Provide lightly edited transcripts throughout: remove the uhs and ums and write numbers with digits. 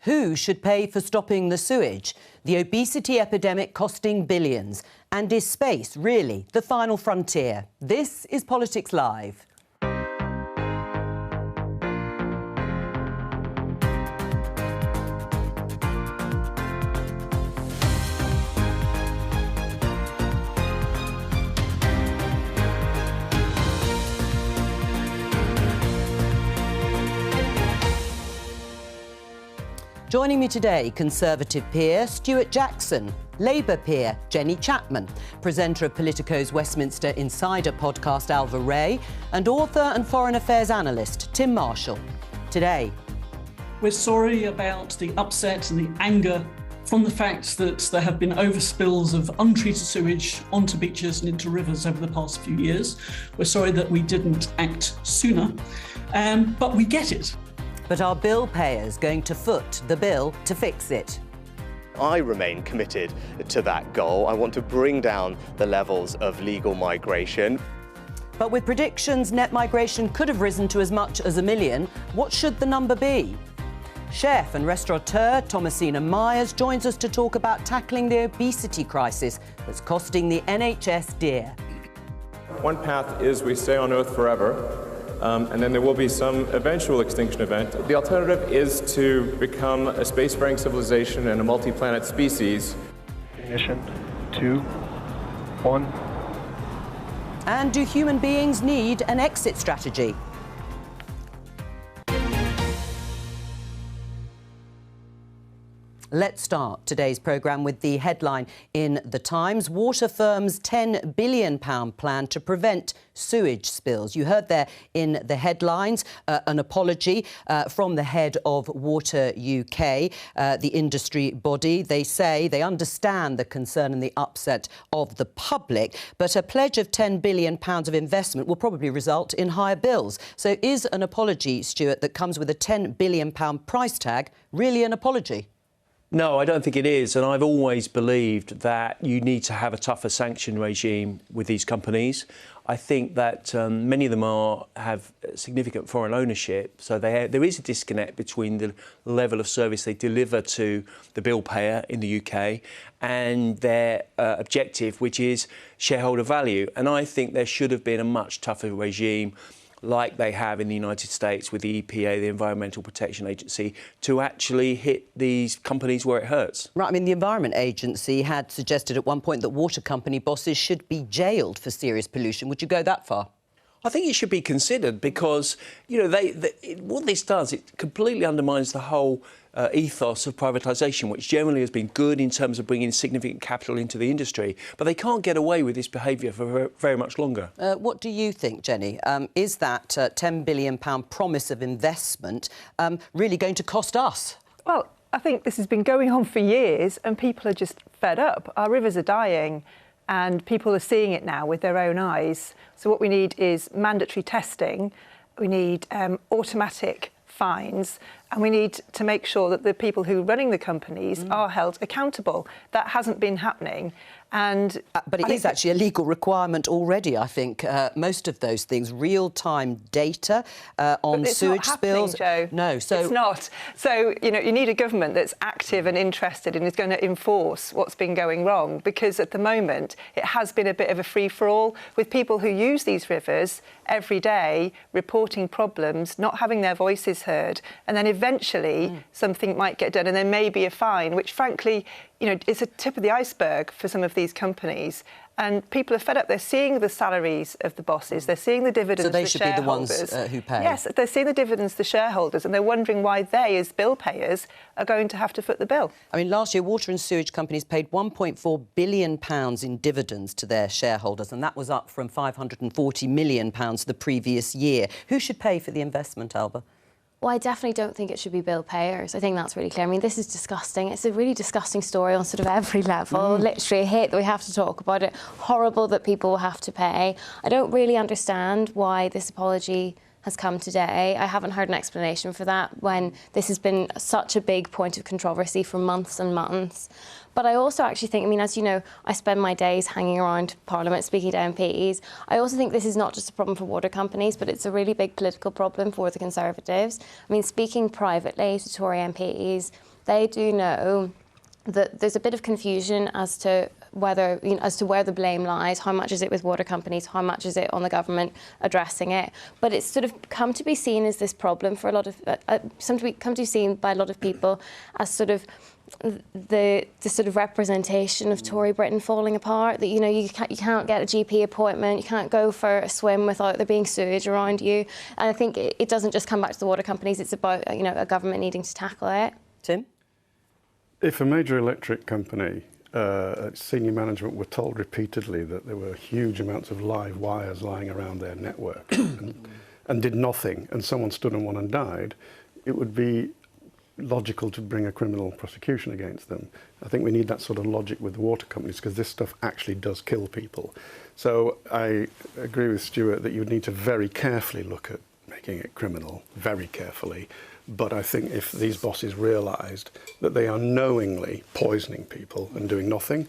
Who should pay for stopping the sewage? The obesity epidemic costing billions. And is space really the final frontier? This is Politics Live. Joining me today, Conservative peer Stuart Jackson, Labour peer Jenny Chapman, presenter of Politico's Westminster Insider podcast Alva Ray, and author and foreign affairs analyst Tim Marshall. Today, we're sorry about the upset and the anger from the fact that there have been overspills of untreated sewage onto beaches and into rivers over the past few years. We're sorry that we didn't act sooner, but we get it. But are bill payers going to foot the bill to fix it? I remain committed to that goal. I want to bring down the levels of legal migration. But with predictions net migration could have risen to as much as 1 million, what should the number be? Chef and restaurateur Thomasina Myers joins us to talk about tackling the obesity crisis that's costing the NHS dear. One path is we stay on Earth forever. And then there will be some eventual extinction event. The alternative is to become a spacefaring civilization and a multi-planet species. Ignition, 2, 1. And do human beings need an exit strategy? Let's start today's programme with the headline in The Times. Water firms' £10 billion plan to prevent sewage spills. You heard there in the headlines an apology from the head of Water UK, the industry body. They say they understand the concern and the upset of the public, but a pledge of £10 billion of investment will probably result in higher bills. So is an apology, Stuart, that comes with a £10 billion price tag really an apology? No, I don't think it is. And I've always believed that you need to have a tougher sanction regime with these companies. I think that many of them have significant foreign ownership. So there is a disconnect between the level of service they deliver to the bill payer in the UK and their objective, which is shareholder value. And I think there should have been a much tougher regime, like they have in the United States with the EPA, the Environmental Protection Agency, to actually hit these companies where it hurts. Right, I mean, the Environment Agency had suggested at one point that water company bosses should be jailed for serious pollution. Would you go that far? I think it should be considered because, you know, what this does, it completely undermines the whole ethos of privatisation, which generally has been good in terms of bringing significant capital into the industry. But they can't get away with this behaviour for very much longer. What do you think, Jenny? Is that £10 billion promise of investment really going to cost us? Well, I think this has been going on for years and people are just fed up. Our rivers are dying and people are seeing it now with their own eyes. So what we need is mandatory testing, we need automatic fines, and we need to make sure that the people who are running the companies are held accountable. That hasn't been happening. And but it is actually a legal requirement already, I think. Most of those things, real-time data on sewage spills. Joe. No, so it's not. So you know, you need a government that's active and interested and is going to enforce what's been going wrong. Because at the moment, it has been a bit of a free-for-all with people who use these rivers every day, reporting problems, not having their voices heard, and then eventually something might get done, and there may be a fine, which frankly, you know, is a tip of the iceberg for some of these companies. And people are fed up. They're seeing the salaries of the bosses. They're seeing the dividends. So they should be the ones who pay. Yes, they're seeing the dividends to shareholders, and they're wondering why they, as bill payers, are going to have to foot the bill. I mean, last year, water and sewage companies paid £1.4 billion in dividends to their shareholders, and that was up from £540 million the previous year. Who should pay for the investment, Alba? Well, I definitely don't think it should be bill payers. I think that's really clear. I mean, this is disgusting. It's a really disgusting story on sort of every level. Literally a hate that we have to talk about it. Horrible that people will have to pay. I don't really understand why this apology has come today. I haven't heard an explanation for that when this has been such a big point of controversy for months and months. But I also actually think, I mean, as you know, I spend my days hanging around Parliament speaking to MPs. I also think this is not just a problem for water companies, but it's a really big political problem for the Conservatives. I mean, speaking privately to Tory MPs, they do know that there's a bit of confusion as to whether, as to where the blame lies. How much is it with water companies? How much is it on the government addressing it? But it's sort of come to be seen as this problem for a lot of, come to be seen by a lot of people as sort of the sort of representation of Tory Britain falling apart. That you can't get a GP appointment, you can't go for a swim without there being sewage around you. And I think it doesn't just come back to the water companies. It's about a government needing to tackle it. Tim? If a major electric company, senior management were told repeatedly that there were huge amounts of live wires lying around their network and did nothing, and someone stood on one and died, it would be logical to bring a criminal prosecution against them. I think we need that sort of logic with the water companies, because this stuff actually does kill people. So I agree with Stuart that you would need to very carefully look at making it criminal, very carefully. But I think if these bosses realised that they are knowingly poisoning people and doing nothing,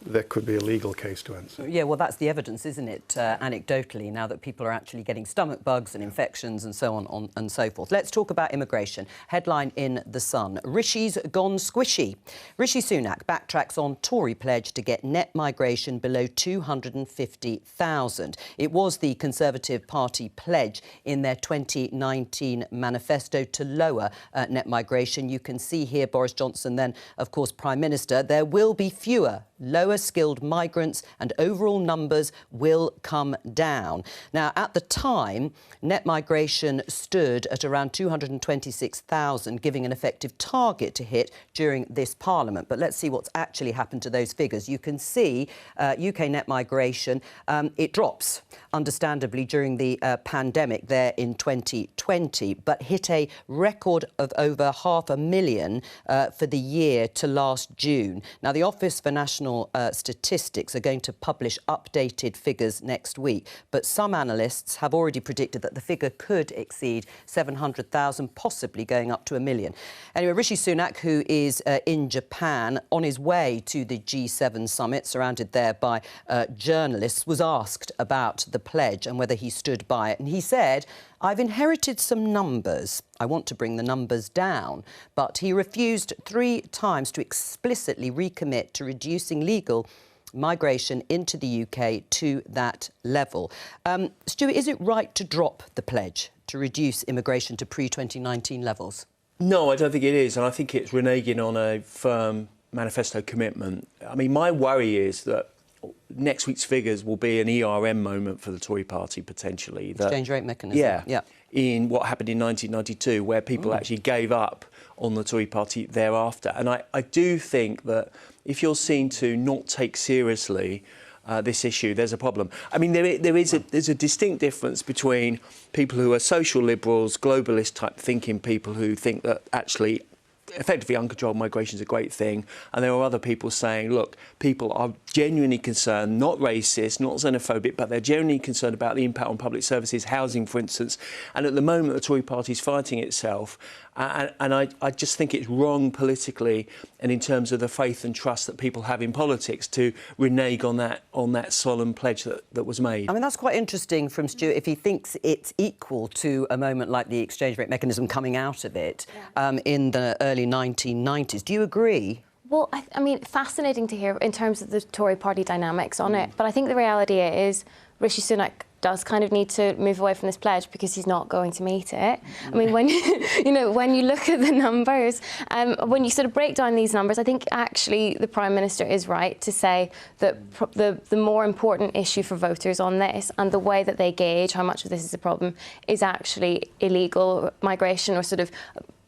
there could be a legal case to answer. Yeah, well, that's the evidence, isn't it, anecdotally, now that people are actually getting stomach bugs and infections and so on and so forth. Let's talk about immigration. Headline in The Sun, Rishi's gone squishy. Rishi Sunak backtracks on Tory pledge to get net migration below 250,000. It was the Conservative Party pledge in their 2019 manifesto to lower net migration. You can see here Boris Johnson, then, of course, Prime Minister. There will be fewer lower-skilled migrants and overall numbers will come down. Now, at the time, net migration stood at around 226,000, giving an effective target to hit during this Parliament. But let's see what's actually happened to those figures. You can see UK net migration, it drops, understandably, during the pandemic there in 2020, but hit a record of over 500,000 for the year to last June. Now, the Office for National Statistics are going to publish updated figures next week, but some analysts have already predicted that the figure could exceed 700,000, possibly going up to 1 million. Anyway, Rishi Sunak, who is in Japan on his way to the G7 summit, surrounded there by journalists, was asked about the pledge and whether he stood by it. And he said, I've inherited some numbers. I want to bring the numbers down. But he refused 3 times to explicitly recommit to reducing legal migration into the UK to that level. Stuart, is it right to drop the pledge to reduce immigration to pre-2019 levels? No, I don't think it is. And I think it's reneging on a firm manifesto commitment. I mean, my worry is that next week's figures will be an ERM moment for the Tory party, potentially. Exchange rate mechanism. Yeah. In what happened in 1992, where people actually gave up on the Tory party thereafter. And I do think that if you're seen to not take seriously this issue, there's a problem. I mean, there's a distinct difference between people who are social liberals, globalist type thinking people who think that actually effectively uncontrolled migration is a great thing, and there are other people saying, look, people are genuinely concerned, not racist, not xenophobic, but they're genuinely concerned about the impact on public services, housing, for instance. And at the moment, the Tory party is fighting itself, and I just think it's wrong politically and in terms of the faith and trust that people have in politics to renege on that solemn pledge that was made. I mean, that's quite interesting from Stuart, if he thinks it's equal to a moment like the exchange rate mechanism coming out of it in the early 1990s. Do you agree? Well, I mean, fascinating to hear in terms of the Tory party dynamics on it. But I think the reality is Rishi Sunak does kind of need to move away from this pledge because he's not going to meet it. I mean, when when you look at the numbers, when you sort of break down these numbers, I think actually the Prime Minister is right to say that the more important issue for voters on this and the way that they gauge how much of this is a problem is actually illegal migration or sort of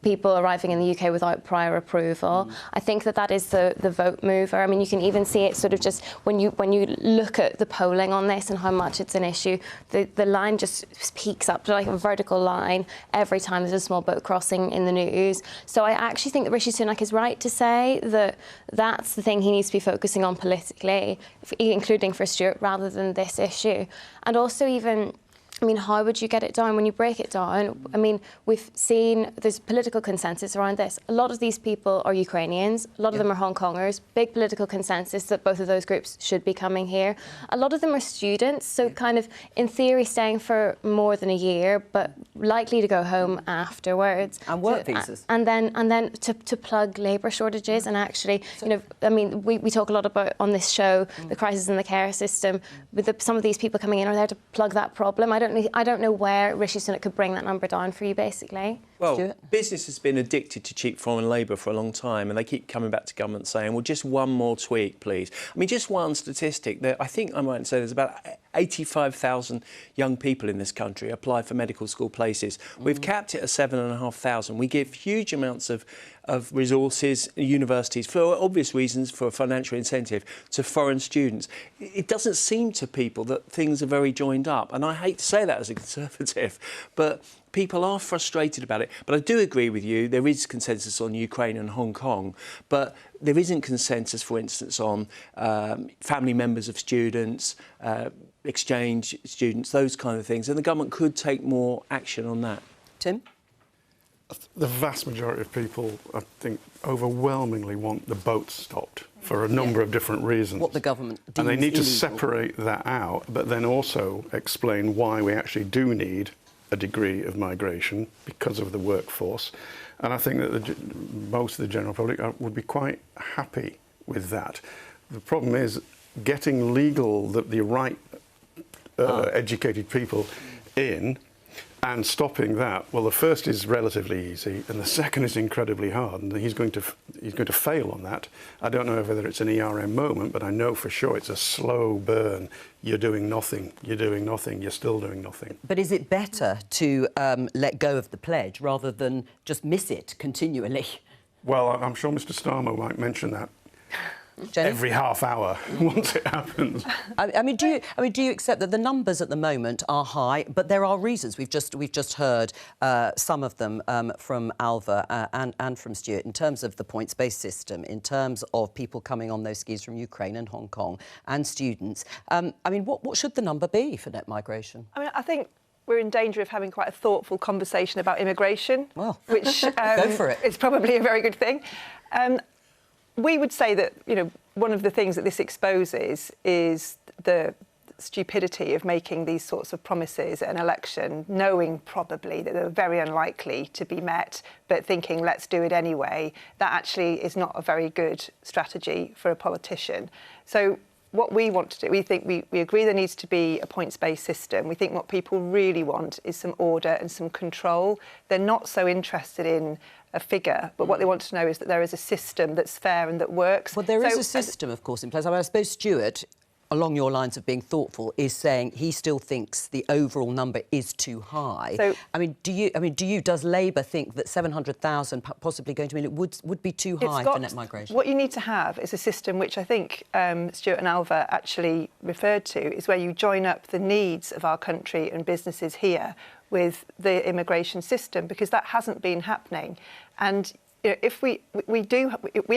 people arriving in the UK without prior approval. I think that is the vote mover. I mean, you can even see it sort of just when you look at the polling on this and how much it's an issue, the line just peaks up to like a vertical line every time there's a small boat crossing in the news. So I actually think that Rishi Sunak is right to say that that's the thing he needs to be focusing on politically, including for Stuart, rather than this issue. And also even I mean, how would you get it down? When you break it down, I mean, we've seen there's political consensus around this. A lot of these people are Ukrainians. A lot of them are Hong Kongers. Big political consensus that both of those groups should be coming here. A lot of them are students, so kind of, in theory, staying for more than a year, but likely to go home afterwards. And work visas. And then to plug labour shortages and actually, you know, I mean, we talk a lot about on this show the crisis in the care system. With some of these people coming in are there to plug that problem. I don't know where Rishi Sunak could bring that number down for you, basically. Well, business has been addicted to cheap foreign labour for a long time, and they keep coming back to government saying, well, just one more tweak, please. I mean, just one statistic. That I think I might say there's about 85,000 young people in this country apply for medical school places. We've capped it at 7,500. We give huge amounts of resources, universities, for obvious reasons, for financial incentive, to foreign students. It doesn't seem to people that things are very joined up. And I hate to say that as a Conservative, but people are frustrated about it. But I do agree with you, there is consensus on Ukraine and Hong Kong, but there isn't consensus, for instance, on family members of students, exchange students, those kind of things. And the government could take more action on that. Tim? The vast majority of people, I think, overwhelmingly want the boats stopped for a number of different reasons. What the government deems and they need illegal. to separate that out, but then also explain why we actually do need a degree of migration because of the workforce. And I think that most of the general public would be quite happy with that. The problem is getting legal, the right educated people in, and stopping that. Well, the first is relatively easy, and the second is incredibly hard, and he's going to fail on that. I don't know whether it's an ERM moment, but I know for sure it's a slow burn. You're doing nothing. You're doing nothing. You're still doing nothing. But is it better to let go of the pledge rather than just miss it continually? Well, I'm sure Mr. Starmer might mention that. Jenny? Every half hour once it happens. I mean, do you accept that the numbers at the moment are high, but there are reasons? We've just heard some of them from Alva and from Stuart in terms of the points-based system, in terms of people coming on those schemes from Ukraine and Hong Kong and students. I mean, what should the number be for net migration? I mean, I think we're in danger of having quite a thoughtful conversation about immigration, which go for it. is probably a very good thing. We would say that, you know, one of the things that this exposes is the stupidity of making these sorts of promises at an election, knowing probably that they're very unlikely to be met, but thinking, let's do it anyway. That actually is not a very good strategy for a politician. So what we want to do, we think we agree there needs to be a points-based system. We think what people really want is some order and some control. They're not so interested in a figure, but what they want to know is that there is a system that's fair and that works. Well, there is a system, of course, in place. I mean, I suppose Stuart, along your lines of being thoughtful, is saying he still thinks the overall number is too high. So, does Labour think that 700,000 possibly going to mean it would be too high for net migration? What you need to have is a system which I think Stuart and Alva actually referred to, is where you join up the needs of our country and businesses here with the immigration system, because that hasn't been happening. And you know, if we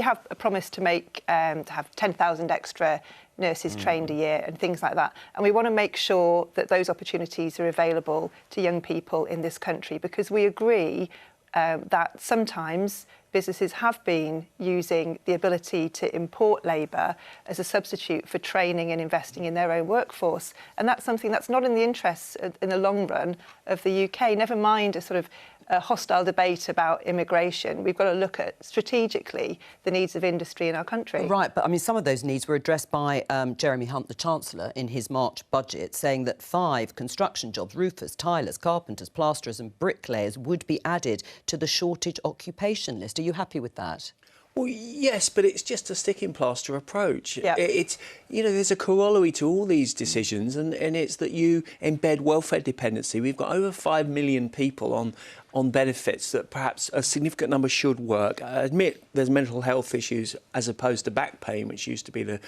have a promise to make to have 10,000 extra nurses trained a year and things like that, and we want to make sure that those opportunities are available to young people in this country, because we agree that sometimes businesses have been using the ability to import labour as a substitute for training and investing in their own workforce. And that's something that's not in the interests in the long run of the UK, never mind a sort of a hostile debate about immigration. We've got to look at strategically the needs of industry in our country. Right, but I mean, some of those needs were addressed by Jeremy Hunt, the Chancellor, in his March budget, saying that 5 construction jobs, roofers, tilers, carpenters, plasterers and bricklayers, would be added to the shortage occupation list. Are you happy with that? Well, yes, but it's just a sticking plaster approach. Yeah. It's, you know, there's a corollary to all these decisions, and it's that you embed welfare dependency. We've got over 5 million people on benefits that perhaps a significant number should work. I admit there's mental health issues as opposed to back pain, which used to be the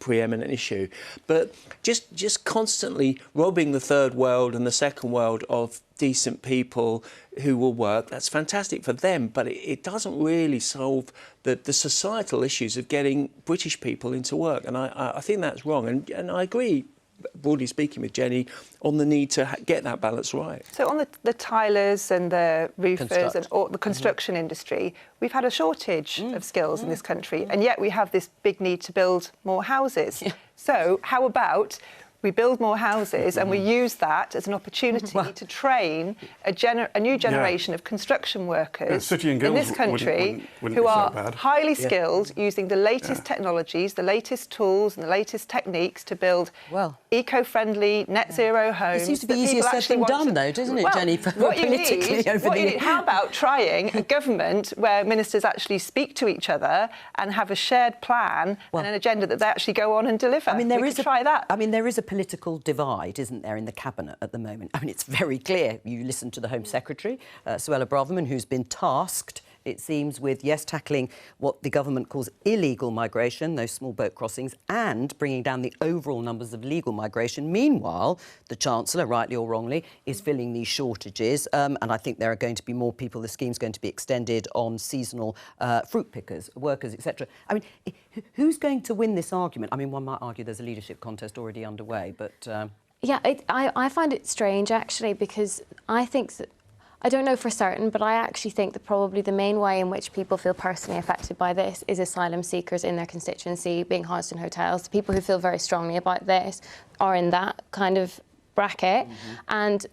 preeminent issue. But just constantly robbing the third world and the second world of decent people who will work, that's fantastic for them, but it doesn't really solve the societal issues of getting British people into work. And I think that's wrong. And I agree broadly speaking, with Jenny on the need to get that balance right. So on the tilers and the roofers and all the Mm-hmm. construction industry, we've had a shortage of skills in this country, and yet we have this big need to build more houses. So how about we build more houses and we use that as an opportunity to train a new generation of construction workers City and in Guilds this country wouldn't who be so are bad. highly skilled, using the latest technologies, the latest tools and the latest techniques to build eco-friendly, net zero homes. It seems to be that easier people said actually than want done, to- though, doesn't it, Well, Jenny, politically? How about trying a government where ministers actually speak to each other and have a shared plan and an agenda that they actually go on and deliver? I mean, there is try that. I mean, there is a political divide, isn't there, in the cabinet at the moment? I mean, it's very clear. You listen to the Home Secretary, Suella Braverman, who's been tasked, it seems, with, yes, tackling what the government calls illegal migration, those small boat crossings, and bringing down the overall numbers of legal migration. Meanwhile, the Chancellor, rightly or wrongly, is filling these shortages, and I think there are going to be more people. The scheme's going to be extended on seasonal fruit pickers, workers, etc. I mean, who's going to win this argument? I mean, one might argue there's a leadership contest already underway, but... Yeah, I find it strange, actually, because I think that, I don't know for certain, but I actually think that probably the main way in which people feel personally affected by this is asylum seekers in their constituency being housed in hotels. The people who feel very strongly about this are in that kind of bracket, and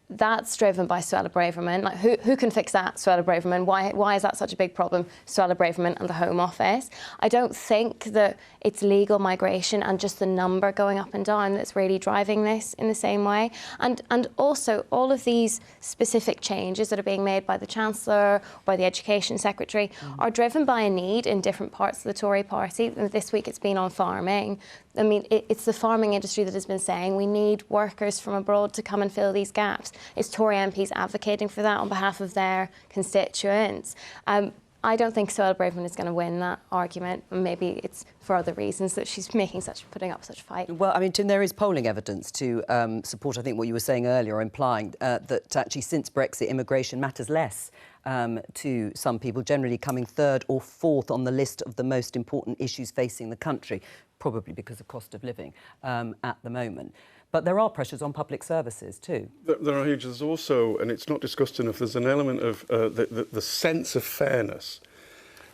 that's driven by Suella Braverman. Like, who can fix that? Suella Braverman. Why is that such a big problem? Suella Braverman and the Home Office. I don't think that it's legal migration and just the number going up and down that's really driving this in the same way. And also all of these specific changes that are being made by the Chancellor, by the Education Secretary, are driven by a need in different parts of the Tory party. This week it's been on farming. I mean, it's the farming industry that has been saying we need workers from abroad to come and fill these gaps. It's Tory MPs advocating for that on behalf of their constituents. I don't think Suella Braverman is going to win that argument. Maybe it's for other reasons that she's putting up such a fight. Well, I mean, Tim, there is polling evidence to support, I think, what you were saying earlier, implying that actually since Brexit, immigration matters less to some people, generally coming third or fourth on the list of the most important issues facing the country, probably because of cost of living at the moment. But there are pressures on public services too. There are huge. There's also, and it's not discussed enough, there's an element of the sense of fairness.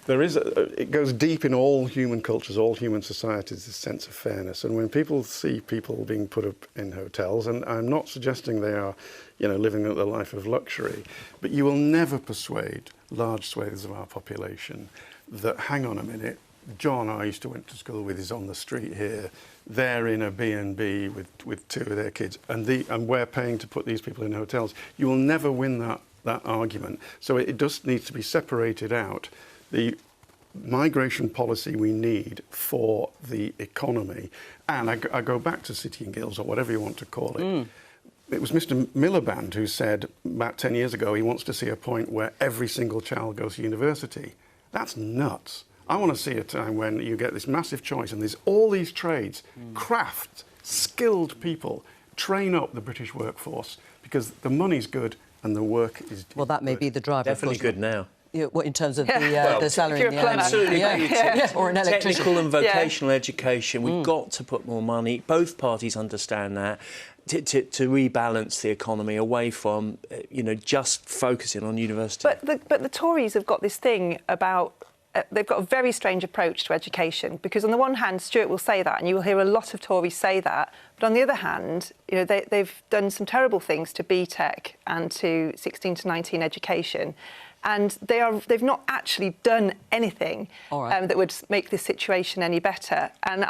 There is, it goes deep in all human cultures, all human societies, this sense of fairness. And when people see people being put up in hotels, and I'm not suggesting they are, living the life of luxury, but you will never persuade large swathes of our population that, hang on a minute, John, I used to went to school with, is on the street here. They're in a B&B with two of their kids, and we're paying to put these people in hotels. You will never win that argument. So it just needs to be separated out. The migration policy we need for the economy, and I go back to City and Guilds, or whatever you want to call it. It was Mr. Miliband who said about 10 years ago he wants to see a point where every single child goes to university. That's nuts. I want to see a time when you get this massive choice and there's all these trades, craft, skilled people, train up the British workforce because the money's good and the work is Well, that may good. be the driver. Definitely good now. Yeah, well, in terms of the salary and the earnings. Absolutely. Or an electrician. Technical and vocational education. We've got to put more money. Both parties understand that. To rebalance the economy away from, just focusing on university. But the Tories have got this thing about. They've got a very strange approach to education because on the one hand, Stuart will say that, and you will hear a lot of Tories say that. But on the other hand, they've done some terrible things to BTEC and to 16 to 19 education. And they've not actually done anything that would make this situation any better. And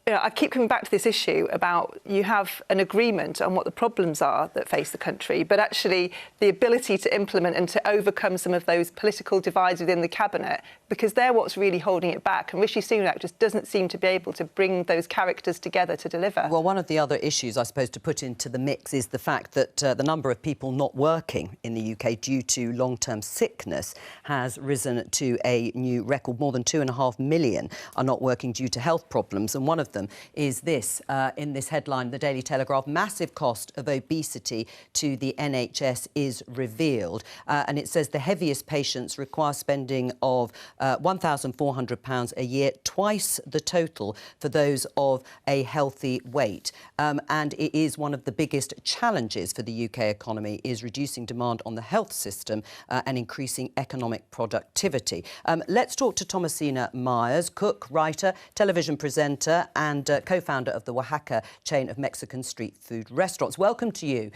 I keep coming back to this issue about you have an agreement on what the problems are that face the country, but actually the ability to implement and to overcome some of those political divides within the cabinet, because they're what's really holding it back. And Rishi Sunak just doesn't seem to be able to bring those characters together to deliver. Well, one of the other issues, I suppose, to put into the mix is the fact that the number of people not working in the UK due to long-term sickness has risen to a new record. More than 2.5 million are not working due to health problems. And one of them is this, in this headline, the Daily Telegraph: massive cost of obesity to the NHS is revealed. And it says the heaviest patients require spending of £1,400 a year, twice the total for those of a healthy weight. And it is one of the biggest challenges for the UK economy, is reducing demand on the health system and increasing economic productivity. Let's talk to Thomasina Myers, cook, writer, television presenter and co-founder of the Oaxaca chain of Mexican street food restaurants. Welcome to you.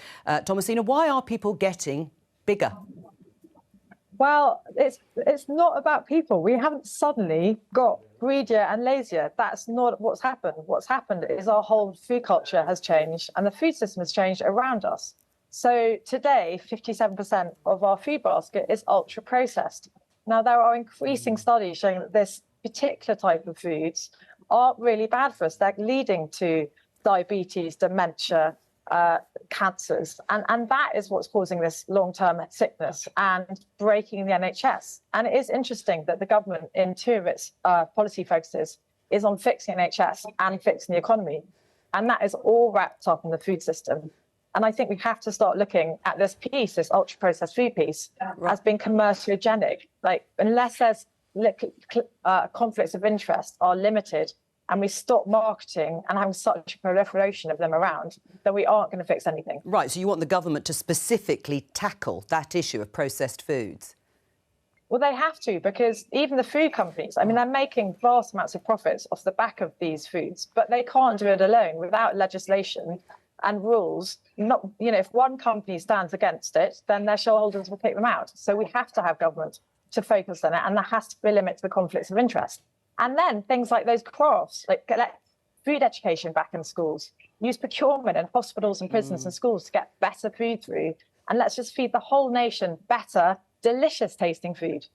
Thomasina, why are people getting bigger? Well, it's not about people. We haven't suddenly got greedier and lazier. That's not what's happened. What's happened is our whole food culture has changed and the food system has changed around us. So today, 57% of our food basket is ultra processed. Now, there are increasing studies showing that this particular type of foods are really bad for us. They're leading to diabetes, dementia, cancers. And that is what's causing this long-term sickness and breaking the NHS. And it is interesting that the government, in two of its policy focuses, is on fixing NHS and fixing the economy. And that is all wrapped up in the food system. And I think we have to start looking at this piece, this ultra-processed food piece, as being commerciogenic. Like, unless there's conflicts of interest are limited, and we stop marketing and having such a proliferation of them around, then we aren't going to fix anything. Right, so you want the government to specifically tackle that issue of processed foods? Well, they have to, because even the food companies, I mean, they're making vast amounts of profits off the back of these foods, but they can't do it alone without legislation and rules. Not, you know, if one company stands against it, then their shareholders will kick them out. So we have to have government to focus on it, and there has to be a limit to the conflicts of interest. And then things like those crafts, like get food education back in schools, use procurement in hospitals and prisons and schools to get better food through. And let's just feed the whole nation better, delicious tasting food.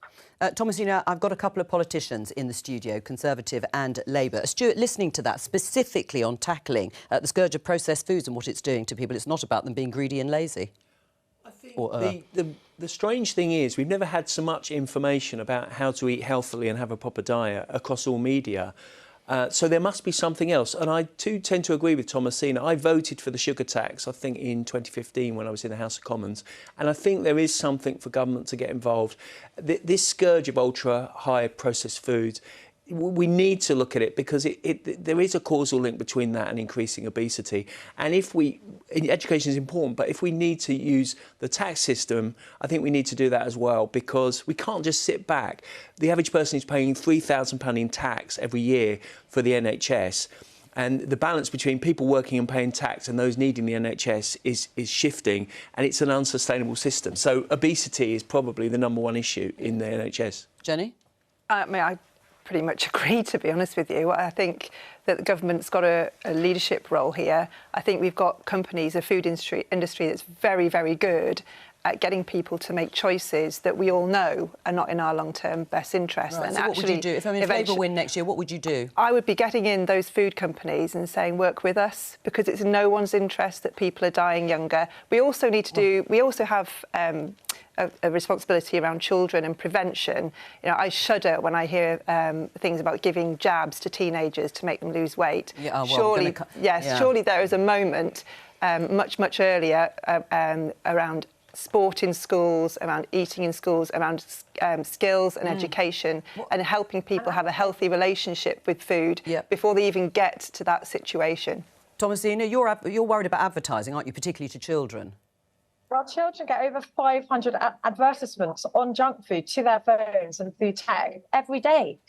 Thomasina, I've got a couple of politicians in the studio, Conservative and Labour. Stuart, listening to that, specifically on tackling the scourge of processed foods and what it's doing to people, it's not about them being greedy and lazy. I think the strange thing is we've never had so much information about how to eat healthily and have a proper diet across all media. So there must be something else. And I too tend to agree with Thomasina. I voted for the sugar tax, I think, in 2015 when I was in the House of Commons. And I think there is something for government to get involved. This scourge of ultra-high processed foods, we need to look at it because there is a causal link between that and increasing obesity. And education is important, but if we need to use the tax system, I think we need to do that as well, because we can't just sit back. The average person is paying £3,000 in tax every year for the NHS. And the balance between people working and paying tax and those needing the NHS is shifting, and it's an unsustainable system. So obesity is probably the #1 issue in the NHS. Jenny? I pretty much agree, to be honest with you. I think that the government's got a leadership role here. I think we've got companies, a food industry that's very, very good at getting people to make choices that we all know are not in our long-term best interest. Right, and so actually, what would you do? If Labour win next year, what would you do? I would be getting in those food companies and saying, work with us, because it's in no one's interest that people are dying younger. We also need to do, we also have a responsibility around children and prevention. You know, I shudder when I hear things about giving jabs to teenagers to make them lose weight. Yeah, well, surely there is a moment much earlier around sport in schools, around eating in schools, around skills and education, and helping people have a healthy relationship with food before they even get to that situation. Thomasina, you're worried about advertising, aren't you, particularly to children? Well, children get over 500 advertisements on junk food to their phones and through tech every day.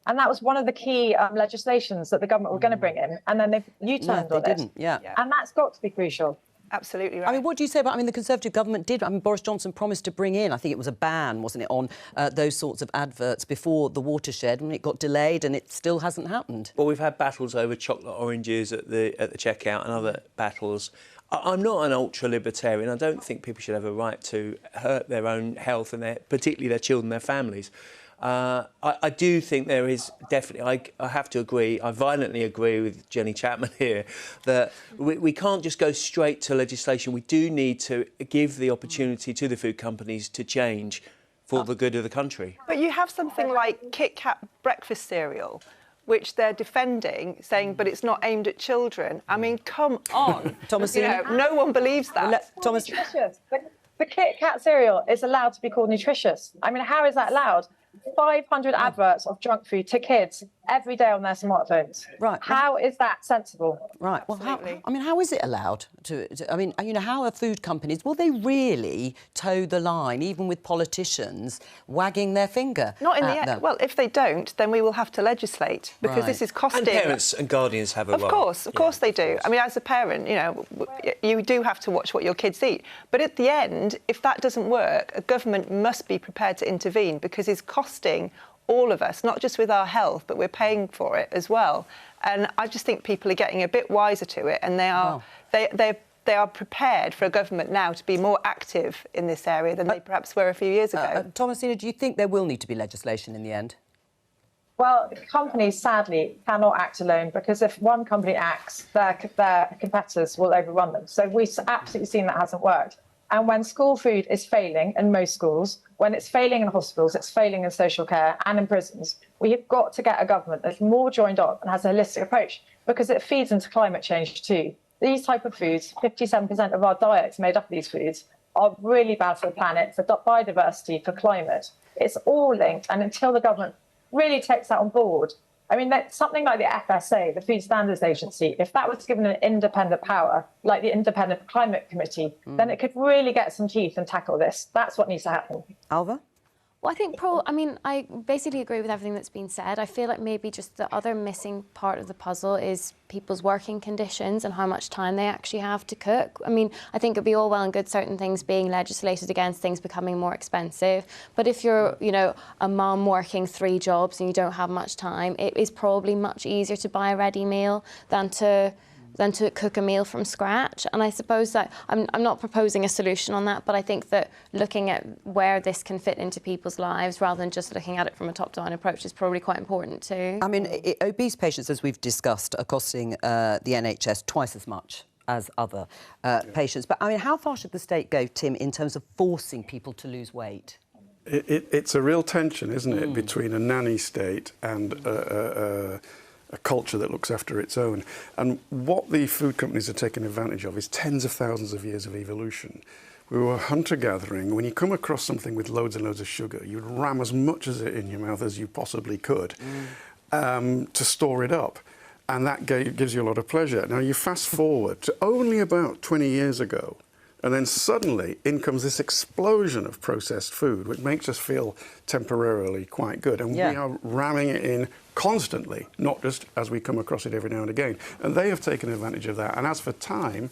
And that was one of the key legislations that the government were going to bring in, and then they've U-turned on it. And that's got to be crucial. Absolutely right. I mean, what do you say about, the Conservative government did, Boris Johnson promised to bring in, I think it was a ban, wasn't it, on those sorts of adverts before the watershed, and it got delayed and it still hasn't happened. Well, we've had battles over chocolate oranges at the checkout and other battles. I'm not an ultra-libertarian. I don't think people should have a right to hurt their own health and particularly their children, their families. I do think there is definitely, I have to agree, I violently agree with Jenny Chapman here, that we can't just go straight to legislation. We do need to give the opportunity to the food companies to change for the good of the country. But you have something like Kit Kat breakfast cereal, which they're defending, saying, but it's not aimed at children. I mean, come on. Thomasina? No one believes that. Thomas, nutritious. The Kit Kat cereal is allowed to be called nutritious. I mean, how is that allowed? 500 adverts of junk food to kids every day on their smartphones. Right. How is that sensible? Right. Well, how is it allowed to? I mean, how are food companies? Will they really toe the line, even with politicians wagging their finger? Not in the end. Well, if they don't, then we will have to legislate because this is costing. And parents and guardians have a role. Of course they do. I mean, as a parent, you do have to watch what your kids eat. But at the end, if that doesn't work, a government must be prepared to intervene because it's costing all of us, not just with our health, but we're paying for it as well. And I just think people are getting a bit wiser to it, and they are prepared for a government now to be more active in this area than they perhaps were a few years ago. Thomasina, do you think there will need to be legislation in the end? Well, companies sadly cannot act alone because if one company acts, their competitors will overrun them. So we've absolutely seen that hasn't worked. And when school food is failing in most schools, when it's failing in hospitals, it's failing in social care and in prisons, we've got to get a government that's more joined up and has a holistic approach because it feeds into climate change too. These type of foods, 57% of our diet is made up of these foods, are really bad for the planet, for biodiversity, for climate. It's all linked. And until the government really takes that on board, I mean, something like the FSA, the Food Standards Agency, if that was given an independent power, like the Independent Climate Committee, then it could really get some teeth and tackle this. That's what needs to happen. Alva? Well, I basically agree with everything that's been said. I feel like maybe just the other missing part of the puzzle is people's working conditions and how much time they actually have to cook. I mean, I think it'd be all well and good certain things being legislated against, things becoming more expensive. But if you're, a mum working 3 jobs and you don't have much time, it is probably much easier to buy a ready meal than to cook a meal from scratch. And I suppose that I'm not proposing a solution on that, but I think that looking at where this can fit into people's lives rather than just looking at it from a top-down approach is probably quite important too. I mean, obese patients, as we've discussed, are costing the NHS twice as much as other patients. But, I mean, how far should the state go, Tim, in terms of forcing people to lose weight? It's a real tension, isn't it, between a nanny state and a culture that looks after its own. And what the food companies are taking advantage of is tens of thousands of years of evolution. We were hunter-gathering. When you come across something with loads and loads of sugar, you'd ram as much of it in your mouth as you possibly could to store it up. And that gives you a lot of pleasure. Now, you fast forward to only about 20 years ago, and then suddenly in comes this explosion of processed food, which makes us feel temporarily quite good. And we are ramming it in constantly, not just as we come across it every now and again. And they have taken advantage of that. And as for time,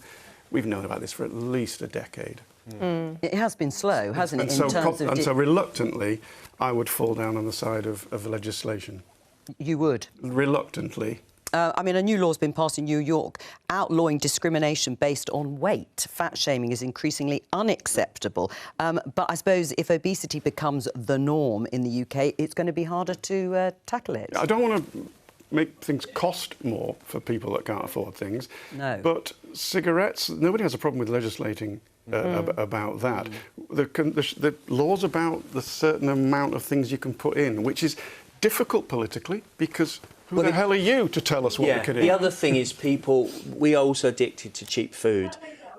we've known about this for at least a decade. It has been slow, hasn't it? So reluctantly, I would fall down on the side of legislation. You would? Reluctantly. I mean, a new law has been passed in New York outlawing discrimination based on weight. Fat shaming is increasingly unacceptable. But I suppose if obesity becomes the norm in the UK, it's going to be harder to tackle it. I don't want to make things cost more for people that can't afford things. No. But cigarettes, nobody has a problem with legislating about that. The laws about the certain amount of things you can put in, which is difficult politically because who the hell are you to tell us what we can eat? The other thing is we are also addicted to cheap food,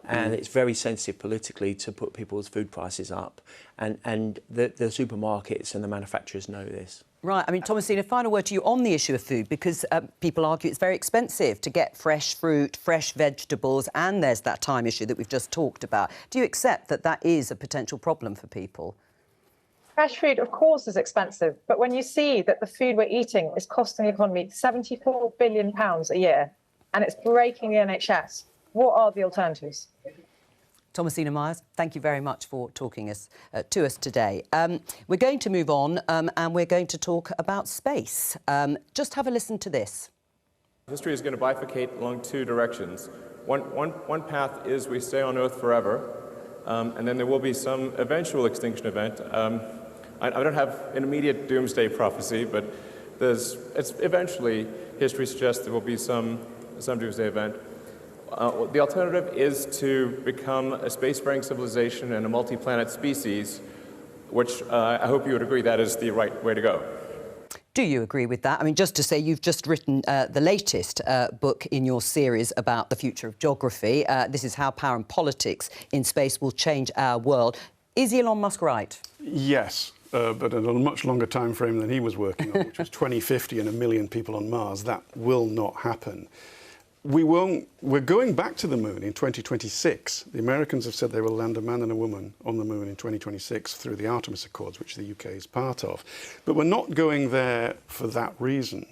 and it's very sensitive politically to put people's food prices up, and the supermarkets and the manufacturers know this. Right. I mean, Thomasina, final word to you on the issue of food, because people argue it's very expensive to get fresh fruit, fresh vegetables, and there's that time issue that we've just talked about. Do you accept that that is a potential problem for people? Fresh food, of course, is expensive, but when you see that the food we're eating is costing the economy £74 billion a year and it's breaking the NHS, what are the alternatives? Thomasina Myers, thank you very much for talking to us today. We're going to move on and we're going to talk about space. Just have a listen to this. History is going to bifurcate along 2 directions. One path is we stay on Earth forever, and then there will be some eventual extinction event. I don't have an immediate doomsday prophecy, but it's eventually, history suggests there will be some doomsday event. The alternative is to become a spacefaring civilization and a multi-planet species, which I hope you would agree that is the right way to go. Do you agree with that? I mean, just to say, you've just written the latest book in your series about the future of geography. This is How Power and Politics in Space Will Change Our World. Is Elon Musk right? Yes, but in a much longer time frame than he was working on, which was 2050 and 1 million people on Mars. That will not happen. We're going back to the moon in 2026. The Americans have said they will land a man and a woman on the moon in 2026 through the Artemis Accords, which the UK is part of. But we're not going there for that reason.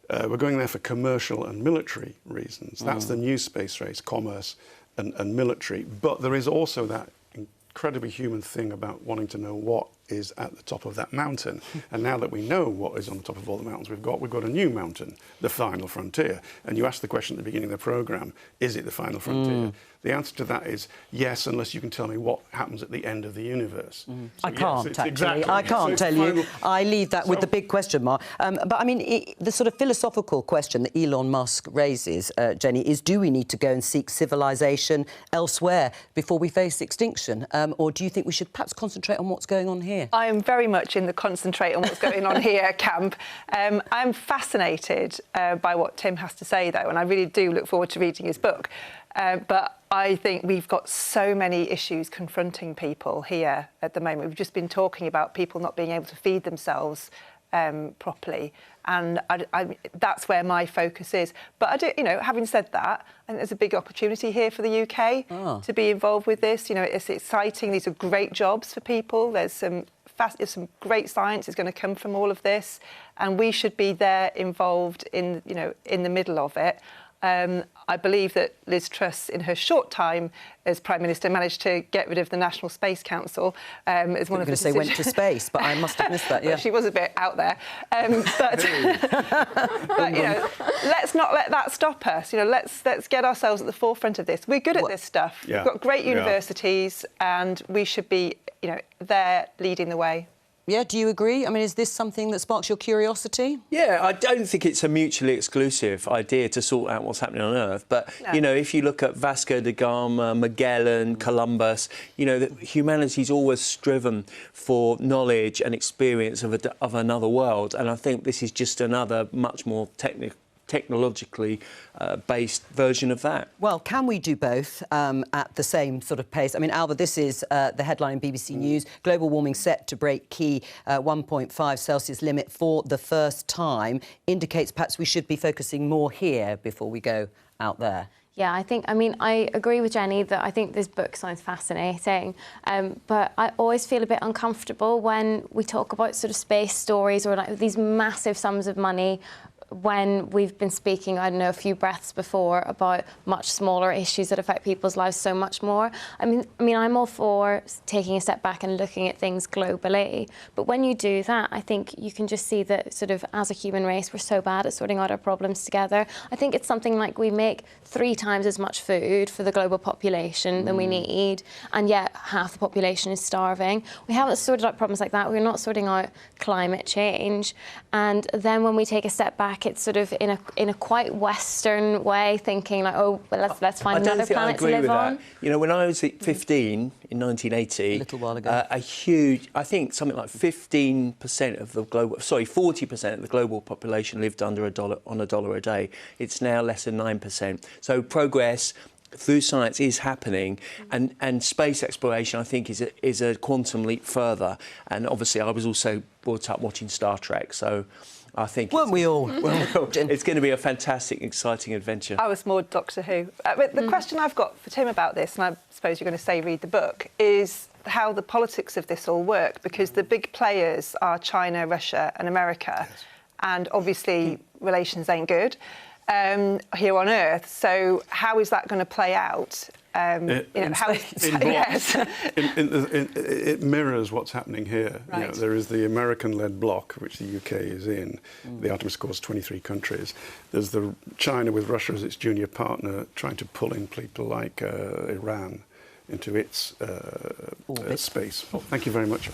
We're going there for commercial and military reasons. That's the new space race, commerce and military. But there is also that incredibly human thing about wanting to know what is at the top of that mountain. And now that we know what is on the top of all the mountains we've got a new mountain, the final frontier. And you asked the question at the beginning of the programme, is it the final frontier? The answer to that is yes, unless you can tell me what happens at the end of the universe. So I can't, yes, actually. exactly. I can't tell you. I leave that with the big question mark. But, I mean, the sort of philosophical question that Elon Musk raises, Jenny, is do we need to go and seek civilisation elsewhere before we face extinction? Or do you think we should perhaps concentrate on what's going on here? I am very much in the concentrate on what's going on here camp. I'm fascinated by what Tim has to say, though, and I really do look forward to reading his book. But I think we've got so many issues confronting people here at the moment. We've just been talking about people not being able to feed themselves properly, and that's where my focus is. But I do, having said that, I think there's a big opportunity here for the UK to be involved with this. It's exciting. These are great jobs for people. There's some great science is going to come from all of this, and we should be there involved in the middle of it. I believe that Liz Truss, in her short time as Prime Minister, managed to get rid of the National Space Council. As one of the decisions. Went to space, but I must have missed that. Yeah, she was a bit out there. But let's not let that stop us. Let's get ourselves at the forefront of this. We're good at this stuff. Yeah. We've got great universities, and we should be, there leading the way. Yeah, do you agree? I mean, is this something that sparks your curiosity? Yeah, I don't think it's a mutually exclusive idea to sort out what's happening on Earth. But, if you look at Vasco da Gama, Magellan, Columbus, humanity's always striven for knowledge and experience of another world. And I think this is just another much more technologically based version of that. Well, can we do both at the same sort of pace? I mean, Alba, this is the headline in BBC News. Global warming set to break key 1.5 Celsius limit for the first time. Indicates perhaps we should be focusing more here before we go out there. Yeah, I agree with Jenny that I think this book sounds fascinating, but I always feel a bit uncomfortable when we talk about sort of space stories or like these massive sums of money when we've been speaking, I don't know, a few breaths before about much smaller issues that affect people's lives so much more. I mean, I'm all for taking a step back and looking at things globally. But when you do that, I think you can just see that sort of as a human race, we're so bad at sorting out our problems together. I think it's something like we make 3 times as much food for the global population than we need, and yet half the population is starving. We haven't sorted out problems like that. We're not sorting out climate change. And then when we take a step back, it's sort of in a quite Western way, thinking like, oh, well, let's find another planet to live on. When I was 15 in 1980, a little while ago, I think something like 15% of the global, 40% of the global population lived under $1 a day. It's now less than 9%. So progress through science is happening, and space exploration, I think, is a quantum leap further. And obviously, I was also brought up watching Star Trek, so I think... Weren't we all? It's going to be a fantastic, exciting adventure. I was more Doctor Who. But the question I've got for Tim about this, and I suppose you're going to say read the book, is how the politics of this all work, because the big players are China, Russia and America, and obviously relations ain't good here on Earth. So how is that going to play out? It mirrors what's happening here. Right. There is the American-led bloc, which the UK is in. The Artemis Accords, 23 countries. There's the China with Russia as its junior partner, trying to pull in people like Iran into its space. Oh, thank you very much.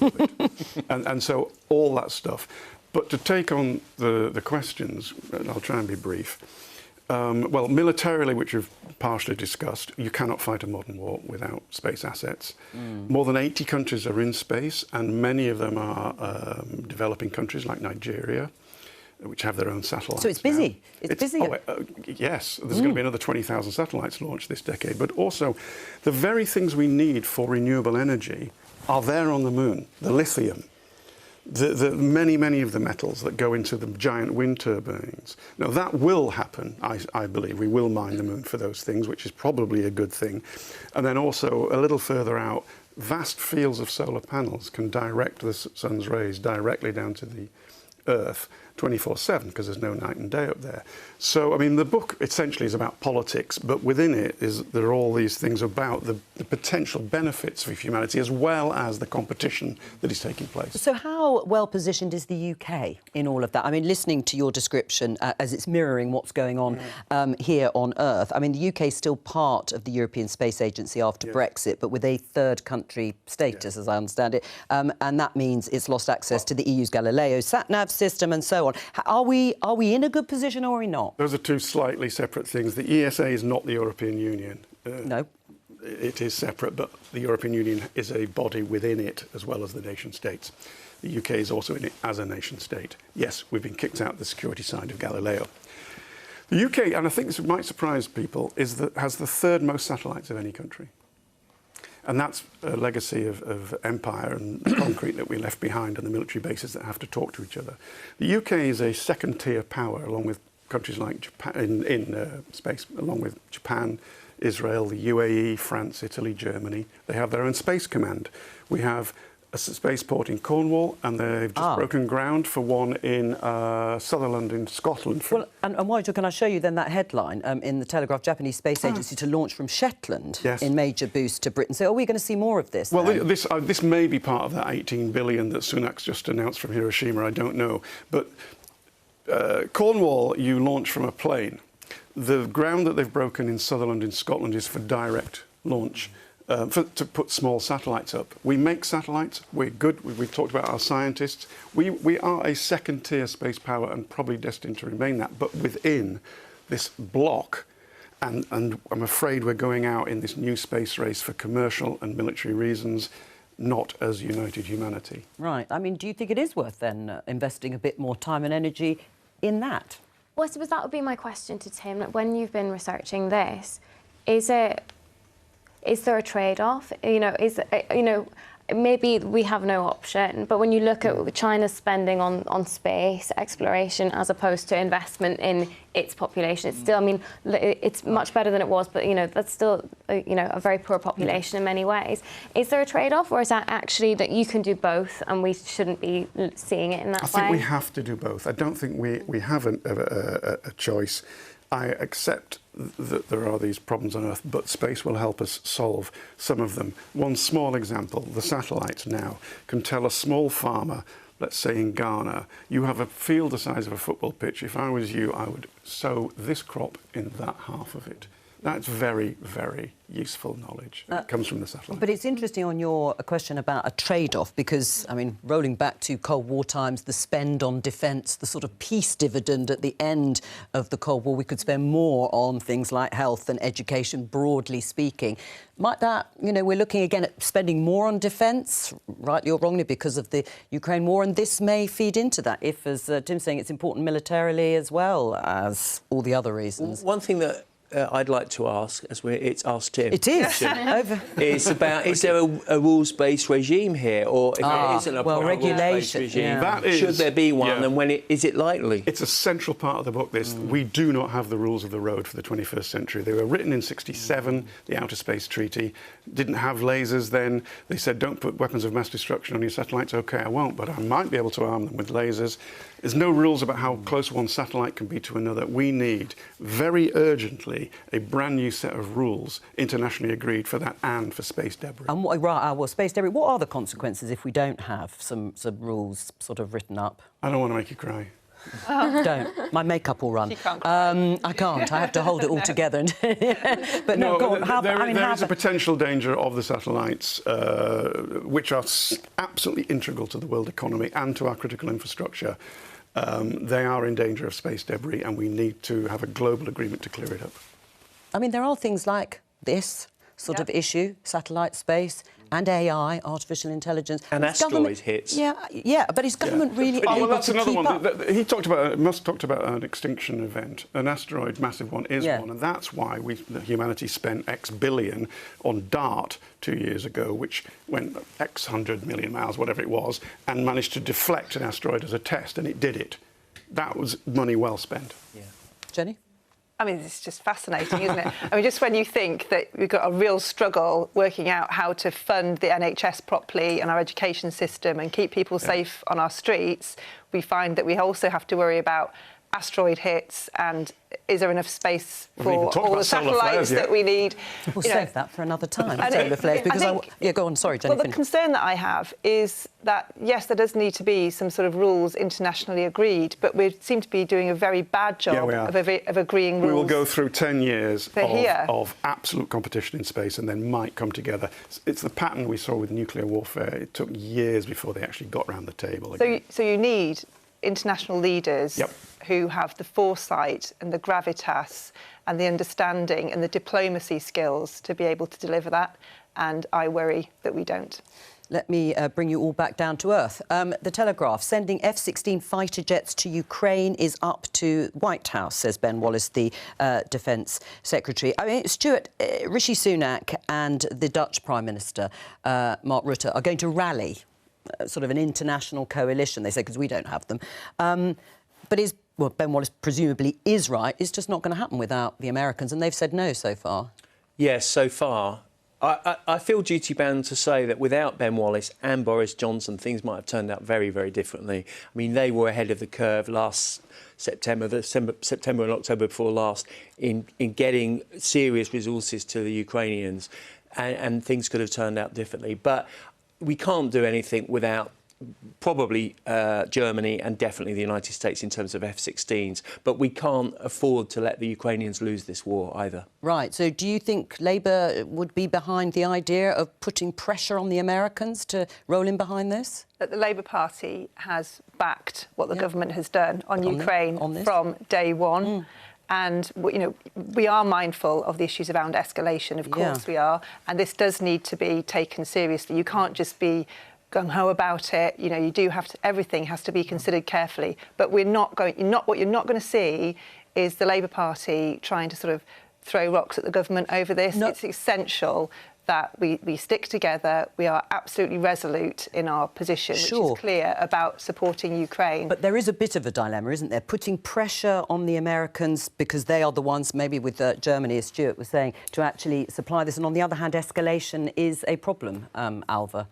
and so all that stuff. But to take on the questions, and I'll try and be brief. Well, militarily, which we've partially discussed, you cannot fight a modern war without space assets. More than 80 countries are in space, and many of them are developing countries like Nigeria, which have their own satellites. So it's busy. Now. It's busy. Yes, there's going to be another 20,000 satellites launched this decade. But also, the very things we need for renewable energy are there on the moon. The lithium, the many of the metals that go into the giant wind turbines. Now, that will happen, I believe. We will mine the moon for those things, which is probably a good thing. And then also, a little further out, vast fields of solar panels can direct the sun's rays directly down to the Earth 24/7, because there's no night and day up there. So, I mean, the book essentially is about politics, but within it there are all these things about the potential benefits for humanity, as well as the competition that is taking place. So how well positioned is the UK in all of that? I mean, listening to your description as it's mirroring what's going on here on Earth, I mean, the UK is still part of the European Space Agency after Brexit, but with a third country status, as I understand it, and that means it's lost access to the EU's Galileo sat-nav system and so on. Are we in a good position or are we not? Those are two slightly separate things. The ESA is not the European Union. No. It is separate, but the European Union is a body within it, as well as the nation states. The UK is also in it as a nation state. Yes, we've been kicked out the security side of Galileo. The UK, and I think this might surprise people, has the third most satellites of any country. And that's a legacy of empire and concrete that we left behind and the military bases that have to talk to each other. The UK is a second-tier power, along with countries like Japan, in space, along with Japan, Israel, the UAE, France, Italy, Germany. They have their own space command. We have a spaceport in Cornwall, and they've just broken ground for one in Sutherland in Scotland. Well, and Warwick, can I show you then that headline in the Telegraph, Japanese Space Agency to launch from Shetland in major boost to Britain. So are we going to see more of this? Well, this may be part of that 18 billion that Sunak's just announced from Hiroshima, I don't know. But Cornwall, you launch from a plane. The ground that they've broken in Sutherland in Scotland is for direct launch. To put small satellites up. We make satellites, we're good, we've talked about our scientists. We are a second-tier space power and probably destined to remain that, but within this block, and I'm afraid we're going out in this new space race for commercial and military reasons, not as united humanity. Right. I mean, do you think it is worth then investing a bit more time and energy in that? Well, I suppose that would be my question to Tim. Like, when you've been researching this, is there a trade-off? Maybe we have no option, but when you look at China's spending on space exploration as opposed to investment in its population, it's still, I mean, it's much better than it was, but, that's still, a very poor population in many ways. Is there a trade-off, or is that actually that you can do both and we shouldn't be seeing it in that way? I think we have to do both. I don't think we have a choice. I accept that there are these problems on Earth, but space will help us solve some of them. One small example, the satellites now can tell a small farmer, let's say in Ghana, you have a field the size of a football pitch. If I was you, I would sow this crop in that half of it. That's very, very useful knowledge. It comes from the satellite. But it's interesting on your question about a trade-off, because, I mean, rolling back to Cold War times, the spend on defence, the sort of peace dividend at the end of the Cold War, we could spend more on things like health and education, broadly speaking. Might that, we're looking again at spending more on defence, rightly or wrongly, because of the Ukraine war, and this may feed into that if, as Tim's saying, it's important militarily as well as all the other reasons. One thing that I'd like to ask, it's asked Tim. It is. It's about, is there a rules-based regime here, or if it isn't a regulation regime, should there be one, and is it likely? It's a central part of the book, this. We do not have the rules of the road for the 21st century. They were written in '67, the Outer Space Treaty. Didn't have lasers then. They said, don't put weapons of mass destruction on your satellites. OK, I won't, but I might be able to arm them with lasers. There's no rules about how close one satellite can be to another. We need, very urgently, a brand new set of rules, internationally agreed, for that and for space debris. And well, space debris, what are the consequences if we don't have some rules sort of written up? I don't want to make you cry. Don't. My makeup will run. She can't cry. I can't. I have to hold it all together. But no, go on. There is a potential danger of the satellites, which are absolutely integral to the world economy and to our critical infrastructure. They are in danger of space debris, and we need to have a global agreement to clear it up. I mean, there are things like this sort of issue, satellite space, and AI, artificial intelligence. And asteroid hits. Yeah, but is government really able well, that's to another keep one. up? He talked about an extinction event. An asteroid, massive one, is one, and that's why humanity spent X billion on DART 2 years ago, which went X 100 million miles, whatever it was, and managed to deflect an asteroid as a test, and it did it. That was money well spent. Yeah. Jenny? I mean, it's just fascinating, isn't it? I mean, just when you think that we've got a real struggle working out how to fund the NHS properly and our education system and keep people safe on our streets, we find that we also have to worry about asteroid hits and is there enough space for all the satellites that we need? We'll save that for another time, And solar flares, because go on, sorry, Jenny. Well, the concern that I have is that, yes, there does need to be some sort of rules internationally agreed, but we seem to be doing a very bad job of agreeing rules. We will go through 10 years of absolute competition in space and then might come together. It's the pattern we saw with nuclear warfare. It took years before they actually got round the table again. So you need international leaders who have the foresight and the gravitas and the understanding and the diplomacy skills to be able to deliver that, and I worry that we don't. Let me bring you all back down to earth. The Telegraph, sending F-16 fighter jets to Ukraine is up to White House, says Ben Wallace, the Defence Secretary. I mean, Stuart, Rishi Sunak and the Dutch Prime Minister, Mark Rutte, are going to rally sort of an international coalition, they say, because we don't have them. But Ben Wallace presumably is right. It's just not going to happen without the Americans, and they've said no so far. Yes, so far. I feel duty-bound to say that without Ben Wallace and Boris Johnson, things might have turned out very, very differently. I mean, they were ahead of the curve last September and October before last, in getting serious resources to the Ukrainians, and things could have turned out differently. But we can't do anything without probably Germany and definitely the United States in terms of F-16s. But we can't afford to let the Ukrainians lose this war either. Right. So do you think Labour would be behind the idea of putting pressure on the Americans to roll in behind this? That the Labour Party has backed what the government has done on Ukraine from day one. And, you know, we are mindful of the issues around escalation, of course we are, and this does need to be taken seriously. You can't just be gung-ho about it. You know, you do have to, everything has to be considered carefully. But what you're not going to see is the Labour Party trying to sort of throw rocks at the government over this. It's essential that we stick together. We are absolutely resolute in our position, which is clear about supporting Ukraine. But there is a bit of a dilemma, isn't there? Putting pressure on the Americans because they are the ones, maybe with Germany, as Stuart was saying, to actually supply this. And on the other hand, escalation is a problem, Alva.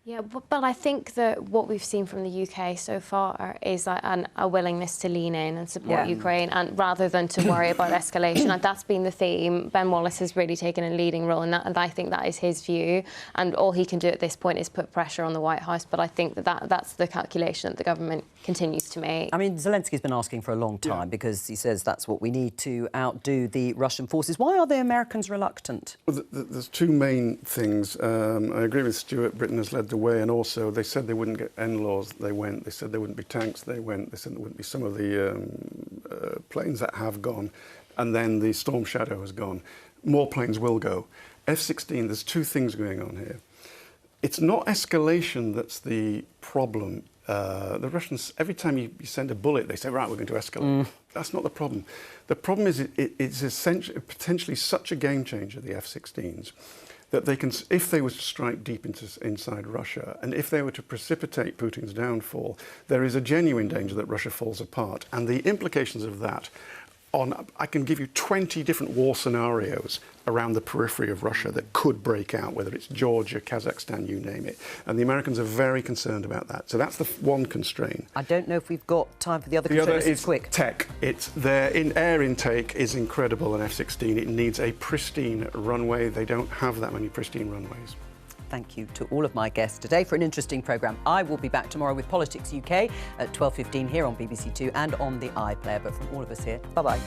Yeah, but I think that what we've seen from the UK so far is a willingness to lean in and support Ukraine, and rather than to worry about escalation. And that's been the theme. Ben Wallace has really taken a leading role in that, and I think that is his view. And all he can do at this point is put pressure on the White House. But I think that's the calculation that the government continues to make. I mean, Zelensky's been asking for a long time because he says that's what we need to outdo the Russian forces. Why are the Americans reluctant? Well, there's two main things. I agree with Stuart. Britain has led the way, and also they said they wouldn't get NLAWs, they went. They said there wouldn't be tanks, they went. They said there wouldn't be some of the planes that have gone, and then the Storm Shadow has gone. More planes will go. F-16, there's two things going on here. It's not escalation that's the problem. The Russians, every time you send a bullet, they say, right, we're going to escalate. That's not the problem. The problem is it's essentially, potentially such a game changer, the F-16s, that they can, if they were to strike deep inside Russia, and if they were to precipitate Putin's downfall, there is a genuine danger that Russia falls apart. And the implications of that I can give you 20 different war scenarios around the periphery of Russia that could break out, whether it's Georgia, Kazakhstan, you name it. And the Americans are very concerned about that. So that's the one constraint. I don't know if we've got time for the other constraint. The other is quick. Tech. It's their air intake is incredible in F-16. It needs a pristine runway. They don't have that many pristine runways. Thank you to all of my guests today for an interesting programme. I will be back tomorrow with Politics UK at 12:15 here on BBC Two and on the iPlayer. But from all of us here, bye-bye.